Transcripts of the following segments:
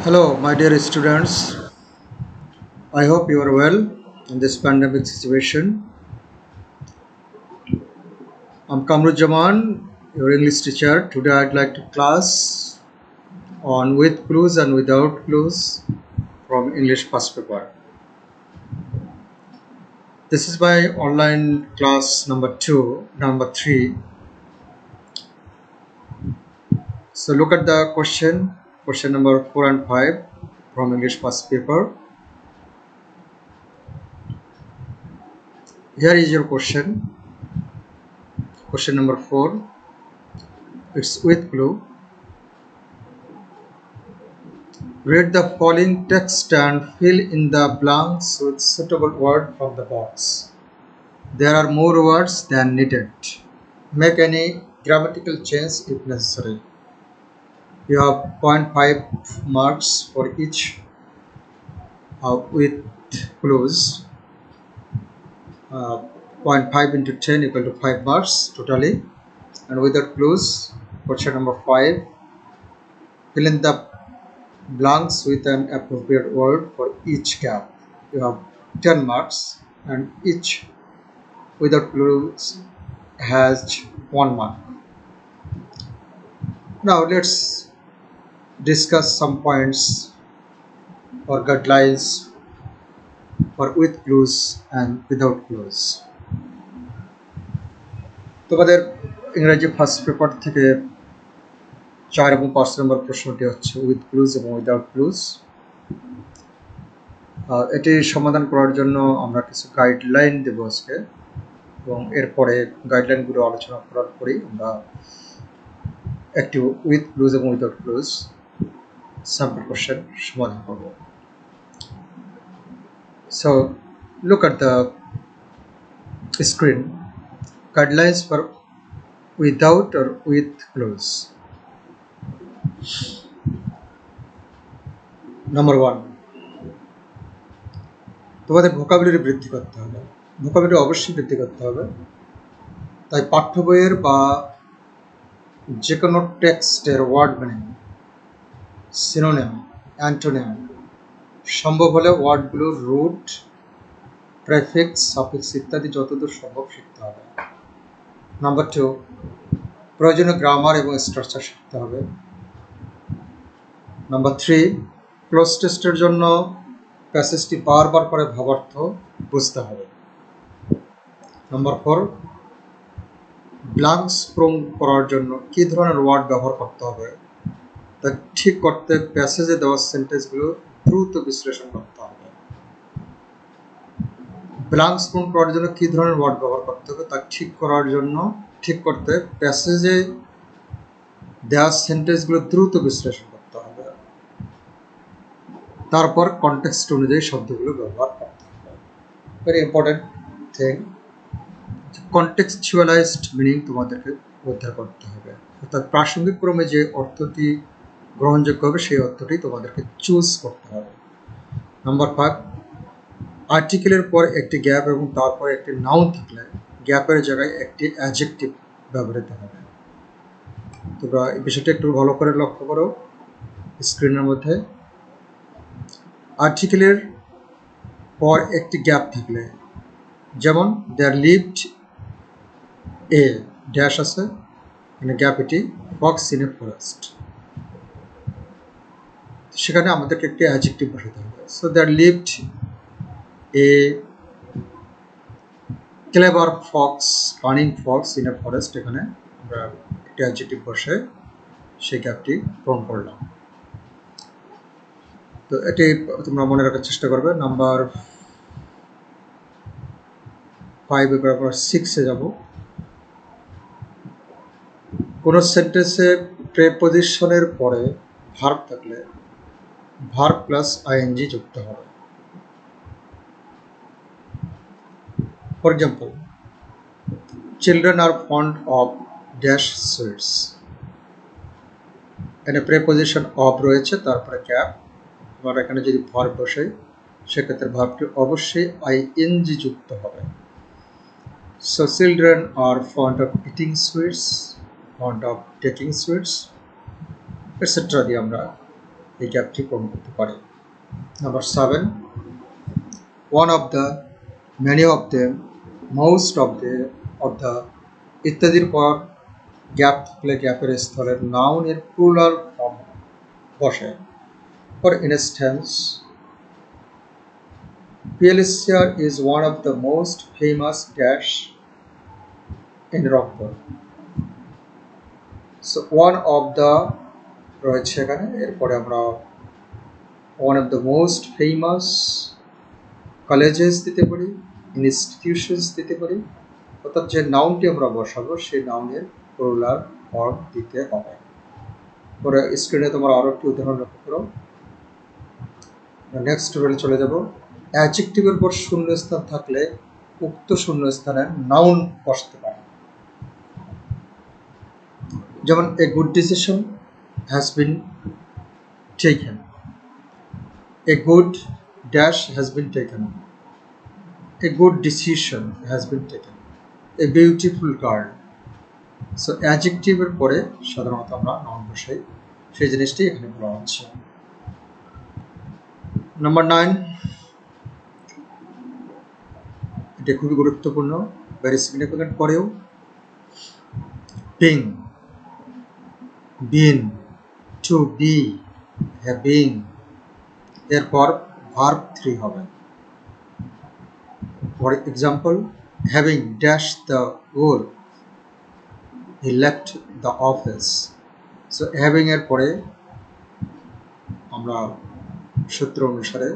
Hello, my dear students. I hope you are well in this pandemic situation. I'm Kamruzzaman, your English teacher. Today I'd like to class on with clues and without clues from English past paper. This is my online class number 3. So look at the question number 4 and 5 from English past paper. Here is your question number 4. It's with clue. Read the following text and fill in the blanks with suitable word from the box. There are more words than needed. Make any grammatical change if necessary. You have zero point 0.5 marks for each with clues. 0.5 into 10 equal to 5 marks totally. And without clues, question number 5. Fill in the blanks with an appropriate word for each gap. You have 10 marks and each without clues has 1 mark. Now let's discuss some points or guidelines for with clues and without clues. তোমাদের ইংরেজি first paper থেকে 4 এবং 5 নম্বর প্রশ্নটি হচ্ছে with clues এবং without clues. এটি সমাধান করার জন্য আমরা কিছু গাইডলাইন দেব আজকে এবং এরপরে গাইডলাইনগুলো আলোচনা করার পরেই আমরা একটি উইথ ক্লুজ এবং উইদাউট ক্লুজ স্যাম্পল কোশ্চেন সমাধান করব। So look at the screen. Guidelines for without or with clues. Number 1. তোমাদের ভোকাবুলারি বৃদ্ধি করতে হবে। ভোকাবুলারি অবশ্যই বৃদ্ধি করতে হবে। তাই পাঠ্য বইয়ের বা যে কোনো টেক্সটের ওয়ার্ড মিনিং, সিনোনিম, অ্যান্টোনিম সম্ভব হলে ওয়ার্ডগুলোর রুট, প্রেফিক্স, সাফিক্স ইত্যাদি যতদূর সম্ভব শিখতে হবে। নাম্বার 2, প্রয়োজনীয় গ্রামার এবং স্ট্রাকচার শিখতে হবে। নাম্বার 3, ক্লোজ টেস্টের জন্য প্যাসেজটি বারবার করে ভাবার্থ বুঝতে হবে। নাম্বার 4, ব্ল্যাঙ্কস পূরণ করার জন্য কী ধরনের ওয়ার্ড ব্যবহার করতে হবে তা ঠিক করতে প্যাসেজে দেওয়া সেন্টেন্সগুলো দ্রুত বিশ্লেষণ করতে হবে। ব্ল্যাঙ্কস পূরণ করার জন্য কী ধরনের ওয়ার্ড ব্যবহার করতে হবে তা ঠিক করতে প্যাসেজে দেওয়া সেন্টেন্সগুলো দ্রুত বিশ্লেষণ করতে হবে। তারপর কনটেক্সট অনুযায়ী শব্দগুলো ব্যবহার করতে হবে। ভেরি ইম্পর্টেন্ট থিং, কনটেক্সচুয়ালাইজড মিনিং তোমাদেরকে উদ্ধার করতে হবে। অর্থাৎ প্রাসঙ্গিক ক্রমে যে অর্থটি গ্রহণযোগ্য হবে সেই অর্থটি তোমাদেরকে চুজ করতে হবে। নাম্বার 5, আর্টিকেলের পর একটি গ্যাপ এবং তারপর একটি নাউন থাকলে গ্যাপের জায়গায় একটি অ্যাডজেক্টিভ ব্যবহৃত হবে। তোমরা এই বিষয়টা একটু ভালো করে লক্ষ্য করো স্ক্রিনের মধ্যে। আর্টিকেলের পর একটি গ্যাপ থাকলে, যেমন দেয়ার লিভড এ ড্যাশ আছে, মানে গ্যাপ এটি ফক্স ইন এ ফরেস্ট, সেখানে আমাদেরকে একটি অ্যাডজেক্টিভ বসাতে হবে। So there lived a clever fox, cunning fox in a forest, এখানে আমরা একটি অ্যাডজেক্টিভ বসে সেই গ্যাপটি পূরণ করলাম। তো এটি তোমরা মনে রাখার চেষ্টা করবে। নাম্বার 5 এবার আমরা 6-এ যাব। কোনো সেন্টেন্সে প্রেপোজিশনের পরে ভার্ব থাকলে ভার্ব প্লাস আইএনজি যুক্ত হবে। For example, children are fond of dash sweets, এখানে প্রেপোজিশন অফ রয়েছে, তারপরে ক্যাপ। আবার এখানে যদি ভার্ব বসে সেক্ষেত্রে ভার্বটি অবশ্যই আইএনজি যুক্ত হবে। So children are fond of eating sweets, fond of taking sweets, etcetera দিয়ে আমরা এই গ্যাপটি পূরণ করতে পারে। Number 7, one of the, many of them, most of the ইত্যাদির পর গ্যাপ থাকলে গ্যাপের স্থলের নাউনের প্লুরাল ফর্ম বসে। For instance, Pulitzer is one of the most famous dash in Rockport. So one of the রয়েছে এখানে, এরপরে আমরা one of the most famous colleges দিতে পারি, ইনস্টিটিউশনস দিতে পারি, অর্থাৎ যে নাউনটি আমরা বসাবো সেই নাউনের প্লুরাল ফর্ম দিতে হবে। পরে স্ক্রিনে তোমরা আরও একটি উদাহরণ লক্ষ্য করো। নেক্সট টেবিলে চলে যাব। অ্যাডজেক্টিভের পর শূন্যস্থান থাকলে উক্ত শূন্যস্থানের নাউন বসতে পারে। যেমন a good decision has been taken, a good dash has been taken, a good decision has been taken, a beautiful girl. So অ্যাডজেক্টিভের পরে সাধারণত আমরা নাউন বসাই, সেই জিনিসটি এখানে বলা হচ্ছে। নাম্বার 9, এটা খুবই গুরুত্বপূর্ণ, ভেরি সিগনিফিকেন্ট পরেও। বিং, বিন, টু বি, হ্যাভিং, এরপর ভার্ব 3 হবে। For example, having dash the work, he left the office. So having এর পরে আমরা সূত্র অনুসারে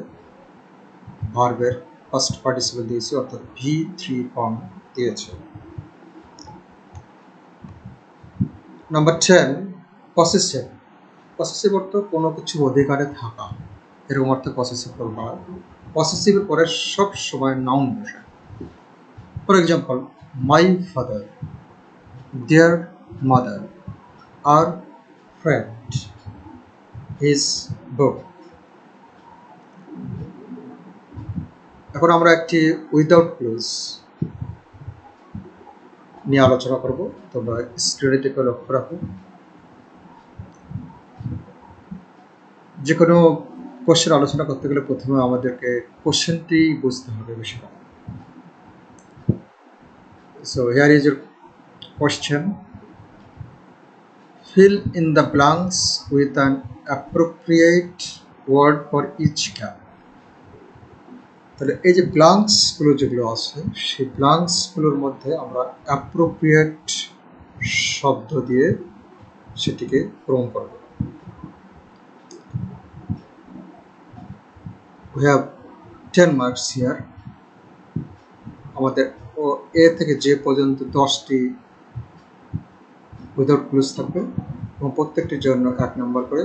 ভার্বের ফার্স্ট পার্টিসিপল দিয়েছি, অর্থাৎ V3 ফর্ম দিয়েছে। Number 10, possessive. পসেসিভ অর্থ কোনো কিছু অধিকারে থাকা, এরকম অর্থে পসেসিভ বলা হয়। পসেসিভের পরে সব সময় নাউন বসে। For example, my father, their mother, our friend, his book. এখন আমরা একটি উইদাউট ক্লোজ নিয়ে আলোচনা করব, তোমরা স্ক্রিনের দিকে লক্ষ্য রাখো। যে কোনো কোশ্চেন আলোচনা করতে গেলে প্রথমে আমাদেরকে কোশ্চেনটি বুঝতে হবে বেশিরভাগ। So here is your question, fill in the blanks with an appropriate word for each gap. তাহলে এই যে ব্লাঙ্কসগুলো যেগুলো আছে, সেই ব্লাঙ্কসগুলোর মধ্যে আমরা অ্যাপ্রোপ্রিয়েট শব্দ দিয়ে সেটিকে পূরণ করব। We have 10 marks here. আমাদের এ থেকে যে পর্যন্ত 10টি উইদাউট ক্লুজ থাকবে এবং প্রত্যেকটির জন্য 1 নম্বর করে।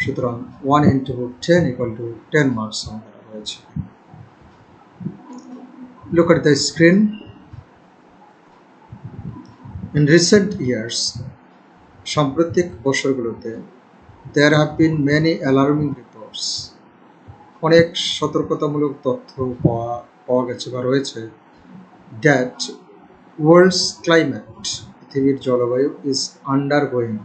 সুতরাং 1 into 10 equal to 10 marks আমাদের রয়েছে। Look at the screen. In recent years, সাম্প্রতিক বছরগুলোতে, there have been many alarming reports. অনেক সতর্কতামূলক তথ্য পাওয়া গেছে বা রয়েছে, that world's climate, পৃথিবীর জলবায়ু, is undergoing,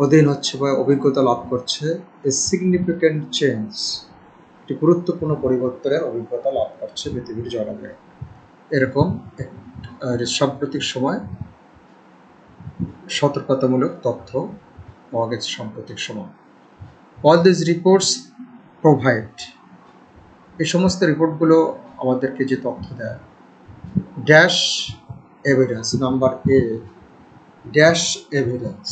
অধীন হচ্ছে বা অভিজ্ঞতা লাভ করছে, a significant change, একটি গুরুত্বপূর্ণ পরিবর্তনের অভিজ্ঞতা লাভ করছে পৃথিবীর জলবায়ু। এরকম সাম্প্রতিক সময় সতর্কতামূলক তথ্য পাওয়া গেছে সাম্প্রতিক সময়। All these reports provide, এই সমস্ত রিপোর্টগুলো আমাদেরকে যে তথ্য দেয়, dash evidence. Number A, dash evidence.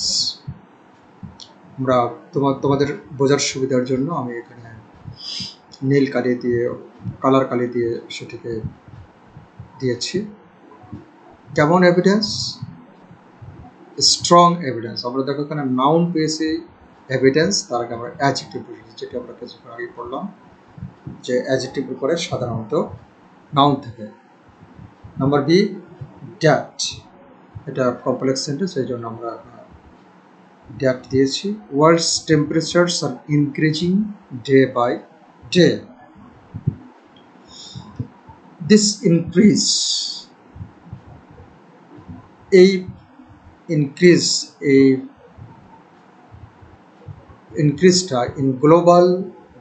আমরা তোমাদের বোঝার সুবিধার জন্য আমি এখানে নীল কালি দিয়ে, কালার কালি দিয়ে সেটিকে দিয়েছি। কেমন এভিডেন্স? Strong evidence. আমরা দেখো এখানে নাউন পেয়েছি এভিডেন্স, তার আগে আমরা অ্যাডজেক্টিভ পেয়েছি, যেটা আমরা কিছুক্ষণ আগে পড়লাম যে অ্যাডজেক্টিভ উপরে সাধারণত নাউন থাকে। Number B, that. এটা কমপ্লেক্স সেন্টেন্স, এই জন্য আমরা ড্যাট দিয়েছি। World's temperatures are increasing day by day. This increase, এই ইনক্রিজ, এই ইনক্রিজটা ইন গ্লোবাল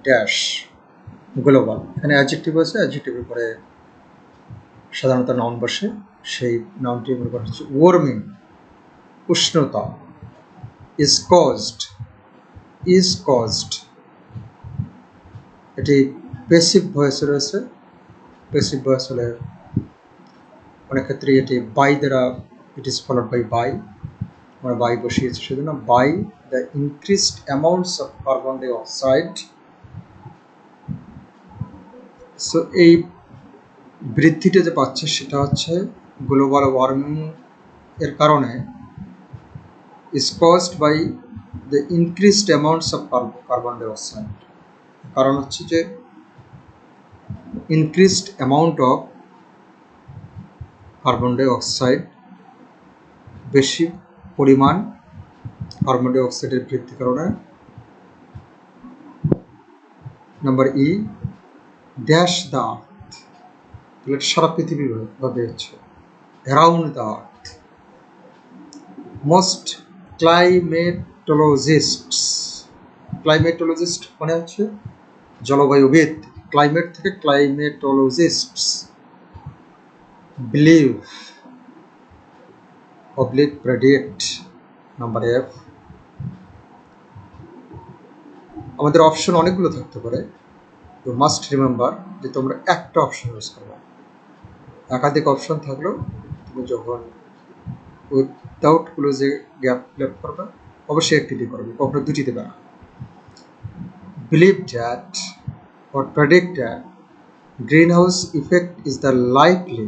ড্যাশ গ্লোবাল, এখানে অ্যাডজেক্টিভ আছে, অ্যাডজেক্টিভের পরে সাধারণত নাউন বসে, সেই নাউনটি মনে করা হচ্ছে ওয়ার্মিং, উষ্ণতা। ইজ কজড, এটি প্যাসিভ ভয়েসে রয়েছে। প্যাসিভ ভয়েস হলে অনেক ক্ষেত্রে এটি বাই দ্বারা, ইট ইজ ফলোড বাই, আমরা বাই বসিয়েছি, সেজন্য by the increased amounts of carbon ডাই অক্সাইড। সো এই বৃদ্ধিটা যে পাচ্ছে সেটা হচ্ছে গ্লোবাল ওয়ার্মিং এর কারণে, is caused by the increased amounts of carbon ডাই অক্সাইড। কারণ হচ্ছে যে ইনক্রিজড অ্যামাউন্ট অফ কার্বন ডাই অক্সাইড, বেশি পরিমাণ কার্বন ডাই অক্সাইডের বৃদ্ধির কারণে। Number E, dash the earth, তাহলে সারা পৃথিবী ভাবে হচ্ছে around the earth. Most climatologist মানে হচ্ছে জলবায়ুবিদ, ক্লাইমেট থেকে climatologist believe predict. Number F, আমাদের অপশন অনেকগুলো থাকতে পারে, ইউ মাস্ট রিমেম্বার যে তোমরা একটা অপশন ইউজ করবে। একাধিক অপশন থাকলেও তুমি যখন উইদাউট ক্লোজে গ্যাপ ফিল করবে অবশ্যই একটি দিয়ে করবে, কখনো দুটি দেবে না। Believe that or predict that greenhouse effect is the likely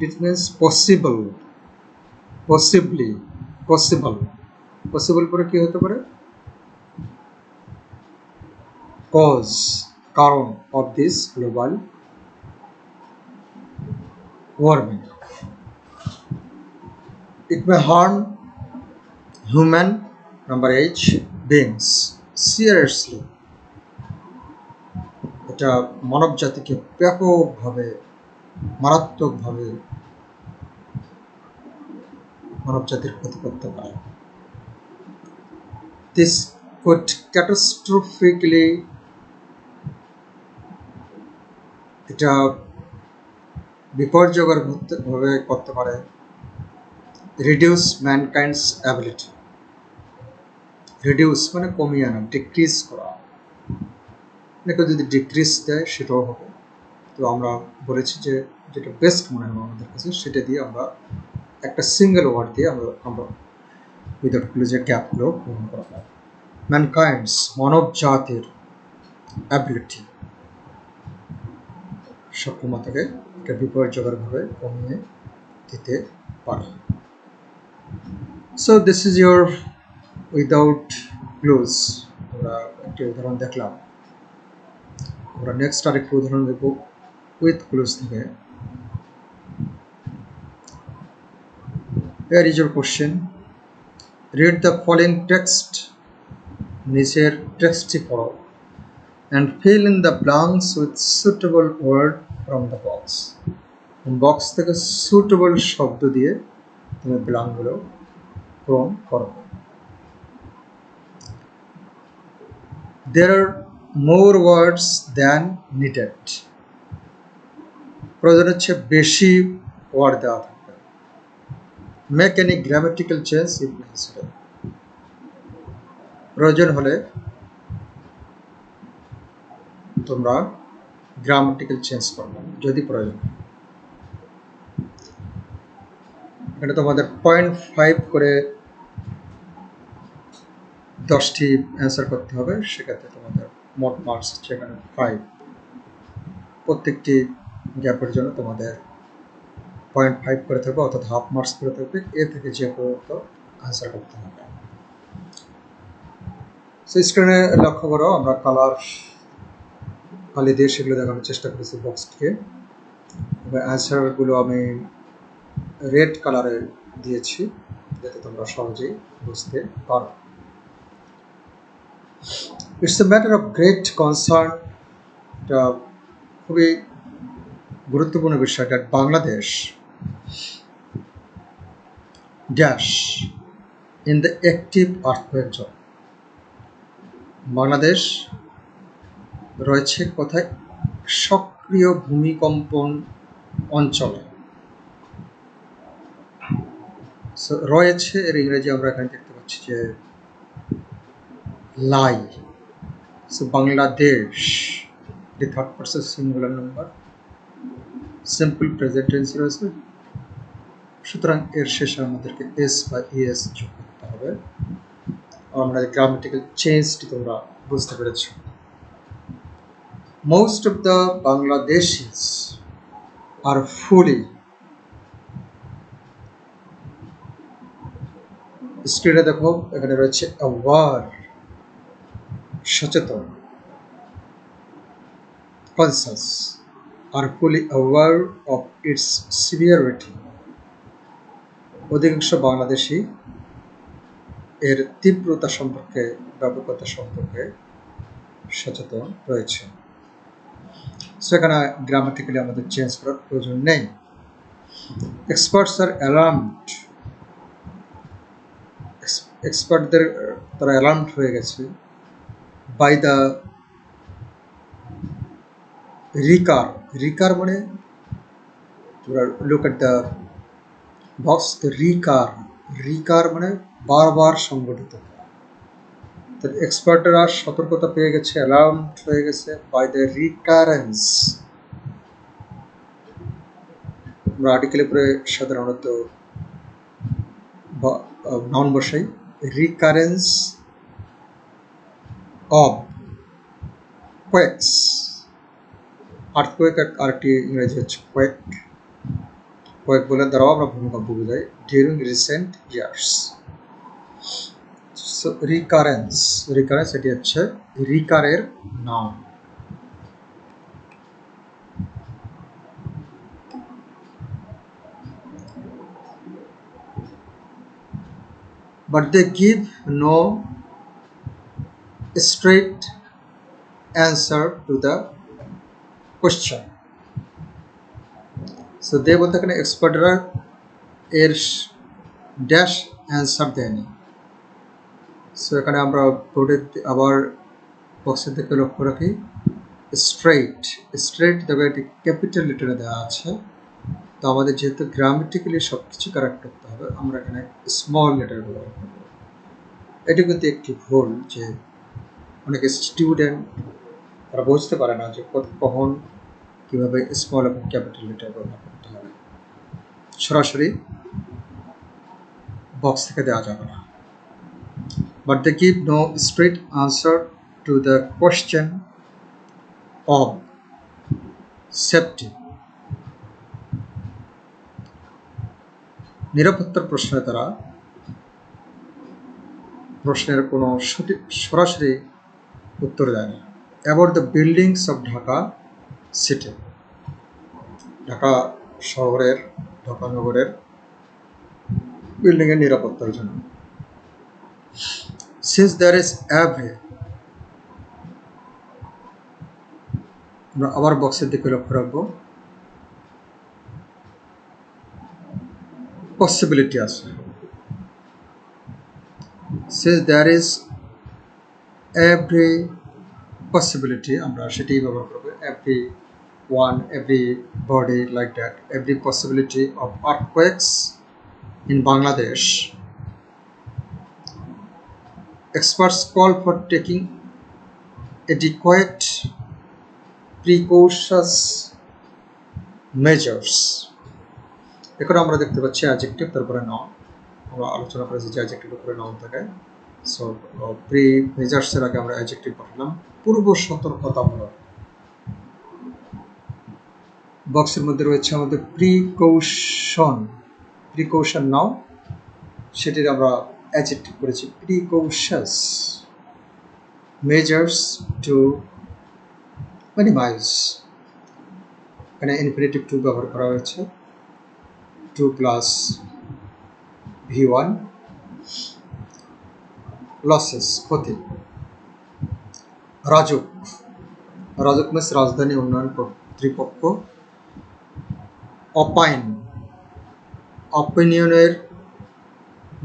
it means possible পরে কি হতে পারে, cause কারণ of this global warming. It may harm human, number H, beings seriously, এটা মানব জাতিকে ব্যাপকভাবে মারাত্মকভাবে মানব জাতির ক্ষতি করতে পারে। This could catastrophically, এটা বিপর্যয়কর ভাবে করতে পারে, reduce mankind's ability, reduce মানে কমিয়ে আনা, ডিক্রিজ করা, এটাকে যদি ডিক্রিজ দেয় সেটাও হবে। তো আমরা বলেছি যে যেটা বেস্ট মনে হবে আমাদের কাছে সেটা দিয়ে আমরা একটা সিঙ্গেল ওয়ার্ড দিয়ে আমরা উইদাউট ক্লোজে গ্যাপগুলো পূরণ করা হয়। ম্যানকাইন্ডস মানব জাতির অ্যাবিলিটি সক্ষমতাকে এটা বিপর্যয়করভাবে কমিয়ে দিতে পারে। So this is your without close. আমরা একটি উদাহরণ দেখলাম, আমরা নেক্সট আরেকটি উদাহরণ দেখব উইথ ক্লোজ থেকে। Here is your question. Read the following text, নিচের টেক্সটটি পড়ো, and fill in the blanks with suitable word from the box. Box থেকে সুটেবল শব্দ দিয়ে তুমি ব্ল্যাঙ্কগুলো পূরণ করো। There are more words than needed. প্রয়োজন হচ্ছে বেশি ওয়ার্ড দেওয়া থাকবে। Make any grammatical change if necessary. প্রয়োজন হলে তোমরা গ্রামাটিক্যাল চেঞ্জ করবে যদি প্রয়োজন। এখানে তোমাদের 0.5 করে 10টি অ্যান্সার করতে হবে, সেক্ষেত্রে তোমাদের মোট মার্কস হচ্ছে এখানে 5। প্রত্যেকটি গ্যাপের জন্য তোমাদের 0.5 করে থাকবে, অর্থাৎ হাফ মার্কস করে থাকবে। এ থেকে যে পর্যন্ত অ্যান্সার করতে হবে। সো স্ক্রিনে লক্ষ্য করো, আমরা কালি দিয়ে সেগুলো দেখানোর চেষ্টা করেছি বক্সটিকে। অ্যান্সারগুলো আমি রেড কালারে দিয়েছি যাতে তোমরা সহজেই বুঝতে পারো। It's a matter of great concern, এটা খুবই গুরুত্বপূর্ণ বিষয়, that Bangladesh dash in the active earthquake zone, Bangladesh রয়েছে কোথায়? সক্রিয় ভূমিকম্পন অঞ্চলে। রয়েছে এর ইংরেজি আমরা এখানে দেখতে পাচ্ছি যে lie. Bangladesh, the third person singular number, simple present tense রয়েছে, সুতরাং এর শেষে আমাদেরকে এস বা ইএস যোগ করতে হবে। আমরা গ্রামাটিক্যাল চেঞ্জটি তোমরা বুঝতে পেরেছ। Most of the Bangladeshis are fully, স্ক্রিনে দেখো এখানে রয়েছে অ্যাওয়ার, সচেতন, conscious, are fully aware of its severity. অধিকাংশ বাংলাদেশি এর তীব্রতা সম্পর্কে, ব্যাপকতা সম্পর্কে সচেতন রয়েছে। সেখানে গ্রামাটিক্যালি আমাদের চেঞ্জ করার প্রয়োজন নেই। এক্সপার্টস আর অ্যালার্মড, এক্সপার্টদের তারা অ্যালার্মড হয়ে গেছে বাই দ্য রিকার। রিকার মানে look at the box, recur, recur মানে বারবার সংগঠিত। এক্সপার্টরা সতর্কতা পেয়ে গেছে, অ্যালার্মড হয়ে গেছে বাই দ্য রিকারেন্স। আমরা আর্টিকেলের পরে সাধারণত নাউন বসাই, রিকারেন্স অফ কোয়েকস। আর্থকোয়েক আরেকটি ইংরেজি হচ্ছে কোয়েক। কোয়েক বলে দ্বারাও আমরা ভূমিকম্প বোঝাই during recent years. So recurrence, recurrence এটি হচ্ছে রিকারের noun. But they give no straight answer to the question. So they বলতে এখানে এক্সপার্টরা এর ড্যাশ অ্যান্সার দেয়নি। সো এখানে আমরা বোর্ডে আবার বক্সের দিকে লক্ষ্য রাখি, স্ট্রেইট, স্ট্রেইট দেখো এটি ক্যাপিটাল লেটারে দেওয়া আছে। তো আমাদের যেহেতু গ্রামেটিক্যালি সব কিছু কারেক্ট করতে হবে, আমরা এখানে স্মল লেটার ব্যবহার করব। এটি কিন্তু একটি ভুল, যে অনেকে স্টুডেন্ট তারা বুঝতে পারে না যে কখন কীভাবে স্মল এবং ক্যাপিটাল লেটার ব্যবহার করতে হবে। সরাসরি বক্স থেকে দেওয়া যাবে না। But they give no straight answer to the question of safety. নিরাপত্তার প্রশ্নে তারা প্রশ্নের কোনো সরাসরি উত্তর দেয় না। About the buildings of Dhaka city, Dhaka শহরের, ঢাকা নগরের বিল্ডিংয়ের নিরাপত্তার জন্য। Since there is every, আমরা আবার বক্সের দিকে লক্ষ্য রাখবো, পসিবিলিটি আছে। Since there is every possibility, আমরা সেটাই ব্যবহার করবো, every one, every body, like that, every possibility of earthquakes in Bangladesh. Experts call for taking adequate precautions measures. এখন আমরা দেখতে পাচ্ছি অ্যাডজেক্টিভ, তারপরে নাউন। আমরা আলোচনা করেছি যে অ্যাডজেক্টিভের উপরে নাউন থাকে। সো প্রি মেজার্সের আগে আমরা অ্যাডজেক্টিভ পাঠালাম, পূর্ব সতর্কতামূলক। বক্সের মধ্যে রয়েছে আমাদের প্রিকৌশন, প্রিকৌশন নাও, সেটির আমরা অ্যাডজেক্টিভ করেছি প্রিকৌশাস। মেজার্স টু মিনিমাইজ, এখানে ইনফিনিটিভ টু ব্যবহার করা হয়েছে, 2 প্লাস V1, লসেস, ক্ষতি। রাজুক, রাজুক মিন্স রাজধানী উন্নয়ন কর্তৃপক্ষ। অপাইন, অপিনিয়নের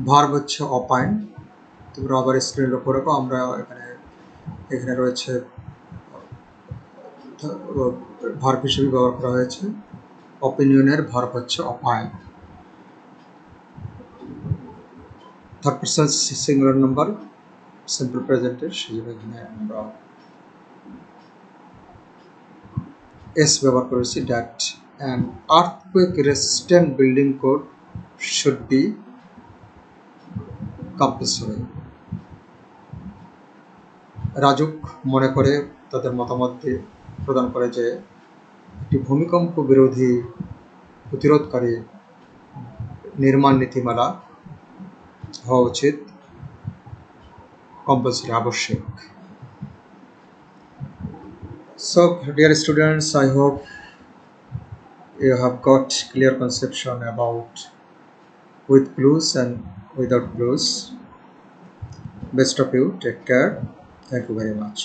ভার্ব হচ্ছে অপাইন। তোমরা আবার স্ক্রিনে লক্ষ্য রাখো, আমরা এখানে এখানে রয়েছে ভার্ব হিসেবে ব্যবহার করা হয়েছে। অপিনিয়নের ভার্ব হচ্ছে opine. Third person singular number simple প্রেজেন্টের, সেজন্য এখানে আমরা এস ব্যবহার করেছি। That an earthquake resistant building code should be compulsory. Rajuk মনে করে, তাদের মতামত দিয়ে প্রদান করে যে একটি ভূমিকম্প বিরোধী প্রতিরোধকারী নির্মাণ নীতিমালা হওয়া উচিত, কম্পালসরি, আবশ্যক। So dear students, I hope you have got clear conception about with clues and without clues. Best of you, take care. Thank you very much.